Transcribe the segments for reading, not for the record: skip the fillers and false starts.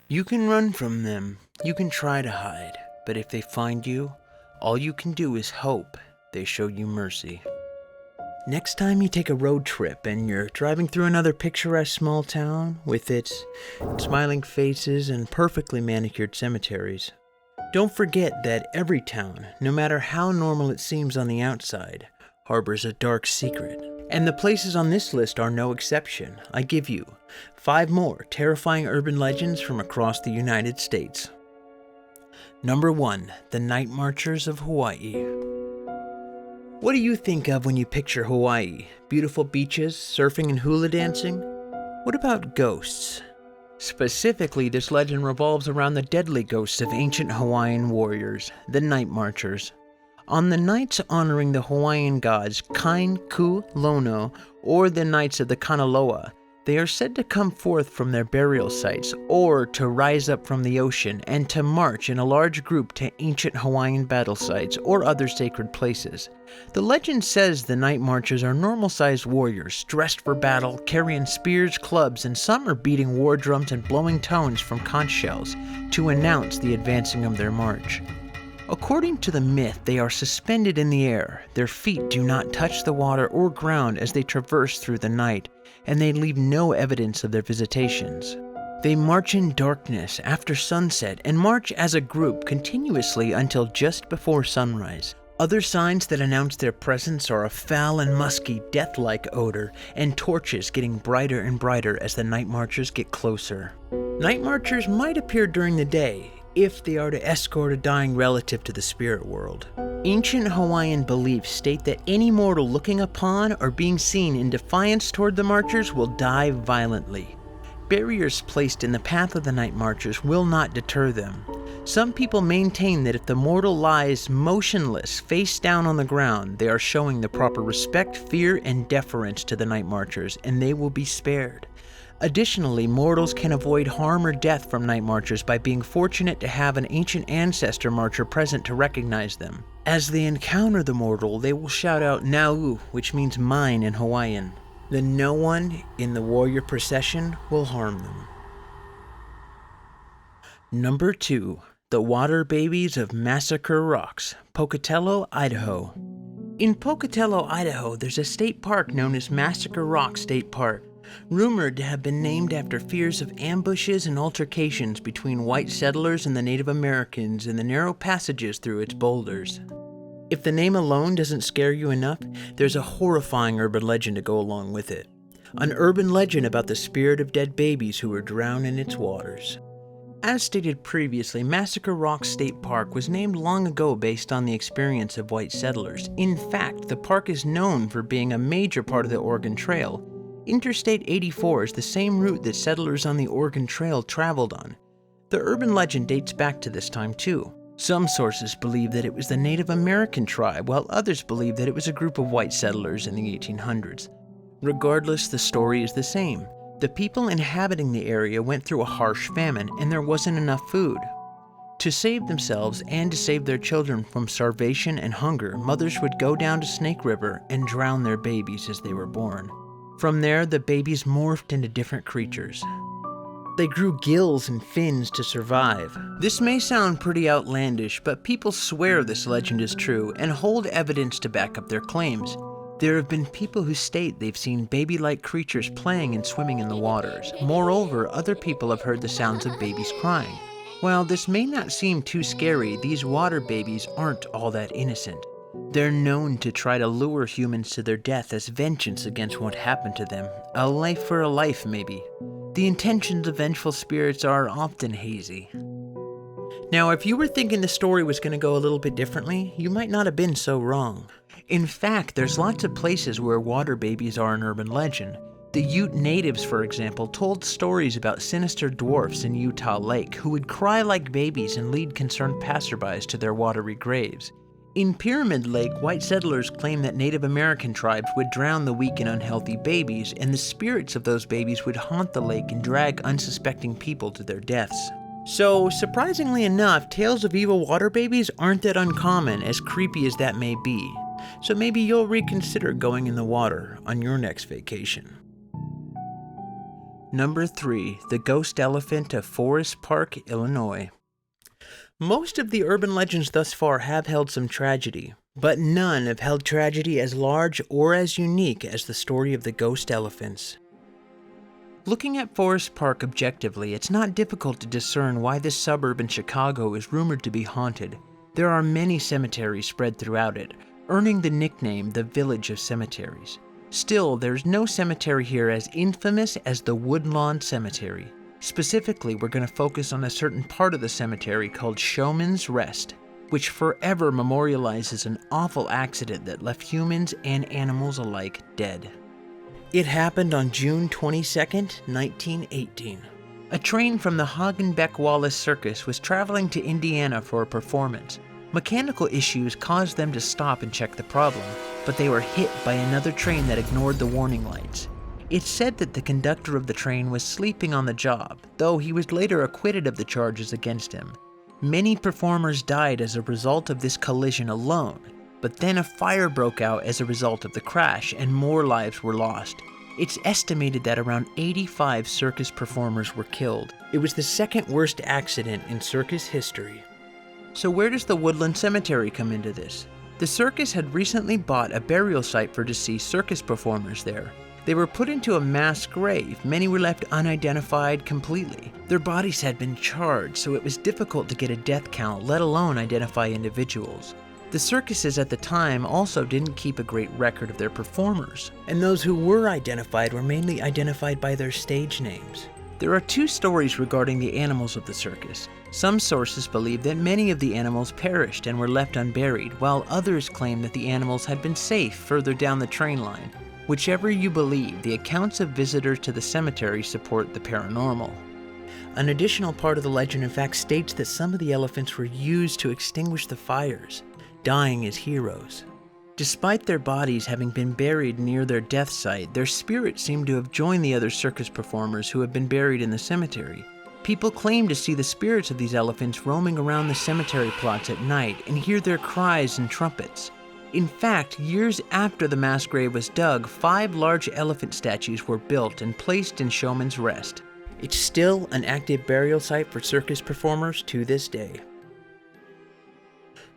You can run from them, you can try to hide, but if they find you, all you can do is hope they show you mercy. Next time you take a road trip and you're driving through another picturesque small town with its smiling faces and perfectly manicured cemeteries, don't forget that every town, no matter how normal it seems on the outside, harbors a dark secret. And the places on this list are no exception. I give you 5 more terrifying urban legends from across the United States. Number 1, the Nightmarchers of Hawaii. What do you think of when you picture Hawaii? Beautiful beaches, surfing and hula dancing? What about ghosts? Specifically, this legend revolves around the deadly ghosts of ancient Hawaiian warriors, the Nightmarchers. On the nights honoring the Hawaiian gods Kain Ku Lono, or the Knights of the Kanaloa, they are said to come forth from their burial sites, or to rise up from the ocean, and to march in a large group to ancient Hawaiian battle sites or other sacred places. The legend says the Nightmarchers are normal-sized warriors, dressed for battle, carrying spears, clubs, and some are beating war drums and blowing tones from conch shells to announce the advancing of their march. According to the myth, they are suspended in the air. Their feet do not touch the water or ground as they traverse through the night, and they leave no evidence of their visitations. They march in darkness after sunset and march as a group continuously until just before sunrise. Other signs that announce their presence are a foul and musky, death-like odor, and torches getting brighter and brighter as the Nightmarchers get closer. Nightmarchers might appear during the day, if they are to escort a dying relative to the spirit world. Ancient Hawaiian beliefs state that any mortal looking upon or being seen in defiance toward the marchers will die violently. Barriers placed in the path of the Nightmarchers will not deter them. Some people maintain that if the mortal lies motionless, face down on the ground, they are showing the proper respect, fear, and deference to the Nightmarchers, and they will be spared. Additionally, mortals can avoid harm or death from Nightmarchers by being fortunate to have an ancient ancestor marcher present to recognize them. As they encounter the mortal, they will shout out "Nau," which means mine in Hawaiian. Then no one in the warrior procession will harm them. Number 2, the Waterbabies of Massacre Rocks, Pocatello, Idaho. In Pocatello, Idaho, there's a state park known as Massacre Rock State Park, rumored to have been named after fears of ambushes and altercations between white settlers and the Native Americans in the narrow passages through its boulders. If the name alone doesn't scare you enough, there's a horrifying urban legend to go along with it. An urban legend about the spirit of dead babies who were drowned in its waters. As stated previously, Massacre Rock State Park was named long ago based on the experience of white settlers. In fact, the park is known for being a major part of the Oregon Trail. Interstate 84 is the same route that settlers on the Oregon Trail traveled on. The urban legend dates back to this time too. Some sources believe that it was the Native American tribe, while others believe that it was a group of white settlers in the 1800s. Regardless, the story is the same. The people inhabiting the area went through a harsh famine, and there wasn't enough food. To save themselves and to save their children from starvation and hunger, mothers would go down to Snake River and drown their babies as they were born. From there, the babies morphed into different creatures. They grew gills and fins to survive. This may sound pretty outlandish, but people swear this legend is true and hold evidence to back up their claims. There have been people who state they've seen baby-like creatures playing and swimming in the waters. Moreover, other people have heard the sounds of babies crying. While this may not seem too scary, these water babies aren't all that innocent. They're known to try to lure humans to their death as vengeance against what happened to them. A life for a life, maybe. The intentions of vengeful spirits are often hazy. Now, if you were thinking the story was going to go a little bit differently, you might not have been so wrong. In fact, there's lots of places where water babies are an urban legend. The Ute natives, for example, told stories about sinister dwarfs in Utah Lake who would cry like babies and lead concerned passerbys to their watery graves. In Pyramid Lake, white settlers claimed that Native American tribes would drown the weak and unhealthy babies, and the spirits of those babies would haunt the lake and drag unsuspecting people to their deaths. So, surprisingly enough, tales of evil water babies aren't that uncommon, as creepy as that may be. So maybe you'll reconsider going in the water on your next vacation. Number 3. The Ghost Elephant of Forest Park, Illinois. Most of the urban legends thus far have held some tragedy, but none have held tragedy as large or as unique as the story of the ghost elephants. Looking at Forest Park objectively, it's not difficult to discern why this suburb in Chicago is rumored to be haunted. There are many cemeteries spread throughout it, earning the nickname the Village of Cemeteries. Still, there's no cemetery here as infamous as the Woodlawn Cemetery. Specifically, we're going to focus on a certain part of the cemetery called Showman's Rest, which forever memorializes an awful accident that left humans and animals alike dead. It happened on June 22nd, 1918. A train from the Hagenbeck-Wallace Circus was traveling to Indiana for a performance. Mechanical issues caused them to stop and check the problem, but they were hit by another train that ignored the warning lights. It's said that the conductor of the train was sleeping on the job, though he was later acquitted of the charges against him. Many performers died as a result of this collision alone, but then a fire broke out as a result of the crash and more lives were lost. It's estimated that around 85 circus performers were killed. It was the second worst accident in circus history. So where does the Woodlawn Cemetery come into this? The circus had recently bought a burial site for deceased circus performers there. They were put into a mass grave. Many were left unidentified completely. Their bodies had been charred, so it was difficult to get a death count, let alone identify individuals. The circuses at the time also didn't keep a great record of their performers, and those who were identified were mainly identified by their stage names. There are two stories regarding the animals of the circus. Some sources believe that many of the animals perished and were left unburied, while others claim that the animals had been safe further down the train line. Whichever you believe, the accounts of visitors to the cemetery support the paranormal. An additional part of the legend in fact states that some of the elephants were used to extinguish the fires, dying as heroes. Despite their bodies having been buried near their death site, their spirits seem to have joined the other circus performers who had been buried in the cemetery. People claim to see the spirits of these elephants roaming around the cemetery plots at night and hear their cries and trumpets. In fact, years after the mass grave was dug, 5 large elephant statues were built and placed in Showman's Rest. It's still an active burial site for circus performers to this day.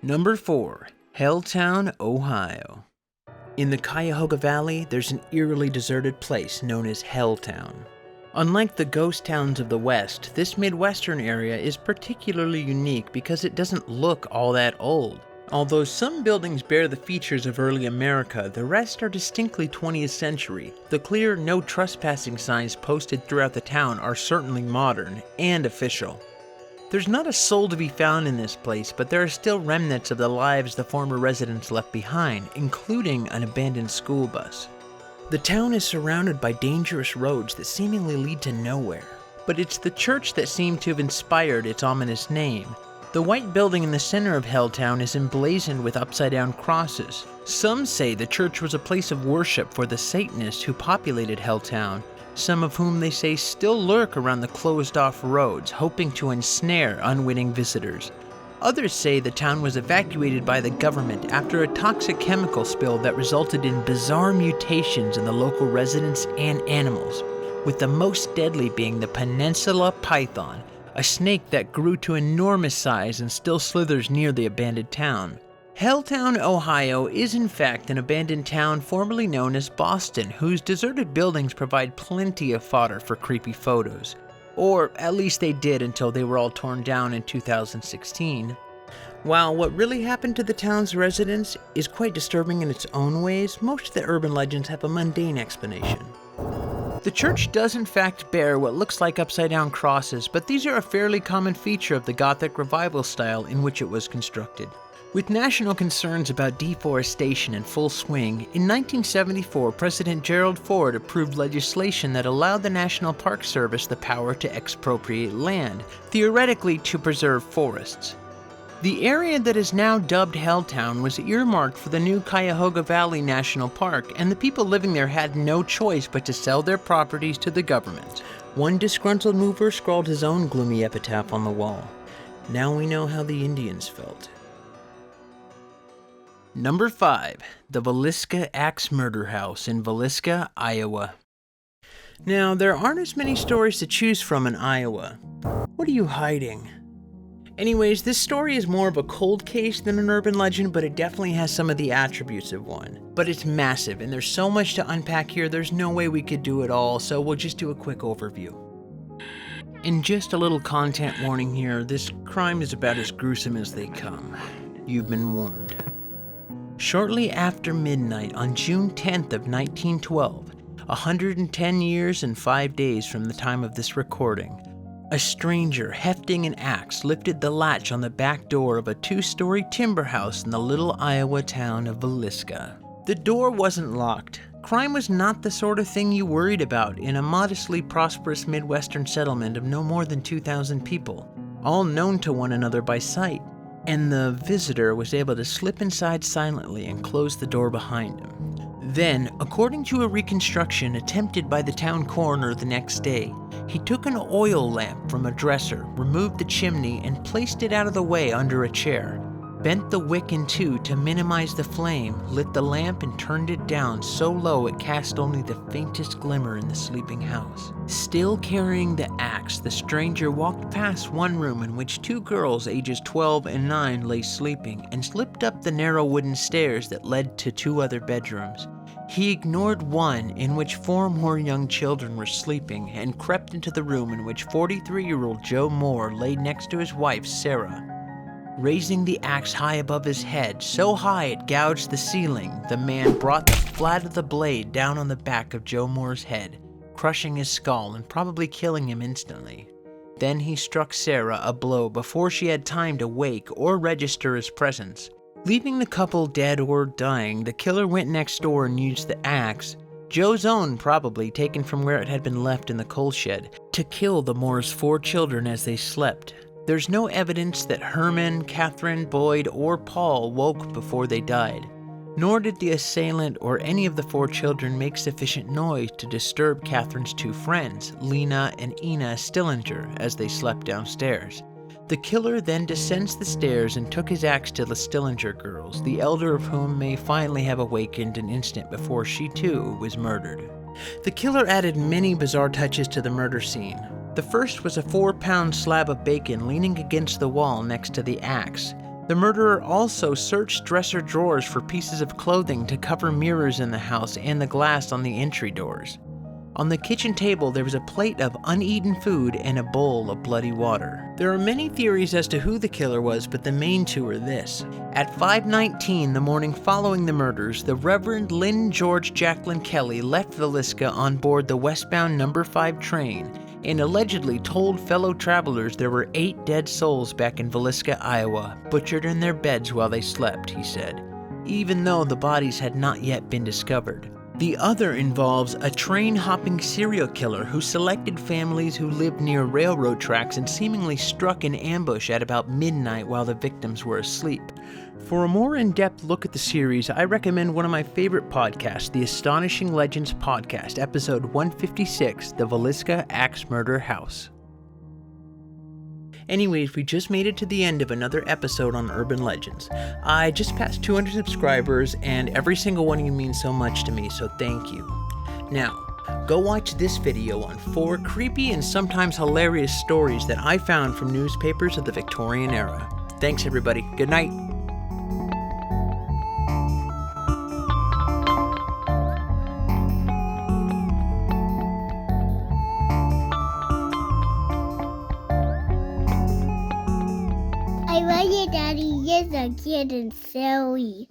Number 4. Helltown, Ohio. In the Cuyahoga Valley, there's an eerily deserted place known as Helltown. Unlike the ghost towns of the West, this Midwestern area is particularly unique because it doesn't look all that old. Although some buildings bear the features of early America, the rest are distinctly 20th century. The clear no trespassing signs posted throughout the town are certainly modern and official. There's not a soul to be found in this place, but there are still remnants of the lives the former residents left behind, including an abandoned school bus. The town is surrounded by dangerous roads that seemingly lead to nowhere, but it's the church that seemed to have inspired its ominous name. The white building in the center of Helltown is emblazoned with upside-down crosses. Some say the church was a place of worship for the Satanists who populated Helltown, some of whom they say still lurk around the closed-off roads, hoping to ensnare unwitting visitors. Others say the town was evacuated by the government after a toxic chemical spill that resulted in bizarre mutations in the local residents and animals, with the most deadly being the peninsula python, a snake that grew to enormous size and still slithers near the abandoned town. Helltown, Ohio is in fact an abandoned town formerly known as Boston, whose deserted buildings provide plenty of fodder for creepy photos. Or at least they did until they were all torn down in 2016. While what really happened to the town's residents is quite disturbing in its own ways, most of the urban legends have a mundane explanation. The church does in fact bear what looks like upside-down crosses, but these are a fairly common feature of the Gothic revival style in which it was constructed. With national concerns about deforestation in full swing, in 1974 President Gerald Ford approved legislation that allowed the National Park Service the power to expropriate land, theoretically to preserve forests. The area that is now dubbed Helltown was earmarked for the new Cuyahoga Valley National Park, and the people living there had no choice but to sell their properties to the government. One disgruntled mover scrawled his own gloomy epitaph on the wall. Now we know how the Indians felt. Number 5. The Valiska Axe Murder House in Villisca, Iowa. Now, there aren't as many stories to choose from in Iowa. What are you hiding? Anyways, this story is more of a cold case than an urban legend, but it definitely has some of the attributes of one. But it's massive, and there's so much to unpack here, there's no way we could do it all, so we'll just do a quick overview. And just a little content warning here, this crime is about as gruesome as they come. You've been warned. Shortly after midnight on June 10th of 1912, 110 years and 5 days from the time of this recording, a stranger hefting an axe lifted the latch on the back door of a 2-story timber house in the little Iowa town of Villisca. The door wasn't locked. Crime was not the sort of thing you worried about in a modestly prosperous Midwestern settlement of no more than 2,000 people, all known to one another by sight, and the visitor was able to slip inside silently and close the door behind him. Then, according to a reconstruction attempted by the town coroner the next day, he took an oil lamp from a dresser, removed the chimney, and placed it out of the way under a chair, bent the wick in two to minimize the flame, lit the lamp, and turned it down so low it cast only the faintest glimmer in the sleeping house. Still carrying the axe, the stranger walked past one room in which 2 girls ages 12 and 9 lay sleeping, and slipped up the narrow wooden stairs that led to 2 other bedrooms. He ignored one in which 4 more young children were sleeping and crept into the room in which 43-year-old Joe Moore lay next to his wife, Sarah. Raising the axe high above his head, so high it gouged the ceiling, the man brought the flat of the blade down on the back of Joe Moore's head, crushing his skull and probably killing him instantly. Then he struck Sarah a blow before she had time to wake or register his presence. Leaving the couple dead or dying, the killer went next door and used the axe, Joe's own probably taken from where it had been left in the coal shed, to kill the Moores' 4 children as they slept. There's no evidence that Herman, Catherine, Boyd, or Paul woke before they died, nor did the assailant or any of the 4 children make sufficient noise to disturb Catherine's 2 friends, Lena and Ina Stillinger, as they slept downstairs. The killer then descends the stairs and took his axe to the Stillinger girls, the elder of whom may finally have awakened an instant before she too was murdered. The killer added many bizarre touches to the murder scene. The first was a 4-pound slab of bacon leaning against the wall next to the axe. The murderer also searched dresser drawers for pieces of clothing to cover mirrors in the house and the glass on the entry doors. On the kitchen table, there was a plate of uneaten food and a bowl of bloody water. There are many theories as to who the killer was, but the main 2 are this. At 5:19 the morning following the murders, the Reverend Lynn George Jacqueline Kelly left Villisca on board the westbound No. 5 train and allegedly told fellow travelers there were 8 dead souls back in Valiska, Iowa, butchered in their beds while they slept, he said, even though the bodies had not yet been discovered. The other involves a train-hopping serial killer who selected families who lived near railroad tracks and seemingly struck an ambush at about midnight while the victims were asleep. For a more in-depth look at the series, I recommend one of my favorite podcasts, the Astonishing Legends Podcast, episode 156, The Valiska Axe Murder House. Anyways, we just made it to the end of another episode on Urban Legends. I just passed 200 subscribers, and every single one of you means so much to me, so thank you. Now, go watch this video on 4 creepy and sometimes hilarious stories that I found from newspapers of the Victorian era. Thanks, everybody. Good night. I love you, Daddy. You're so cute and silly.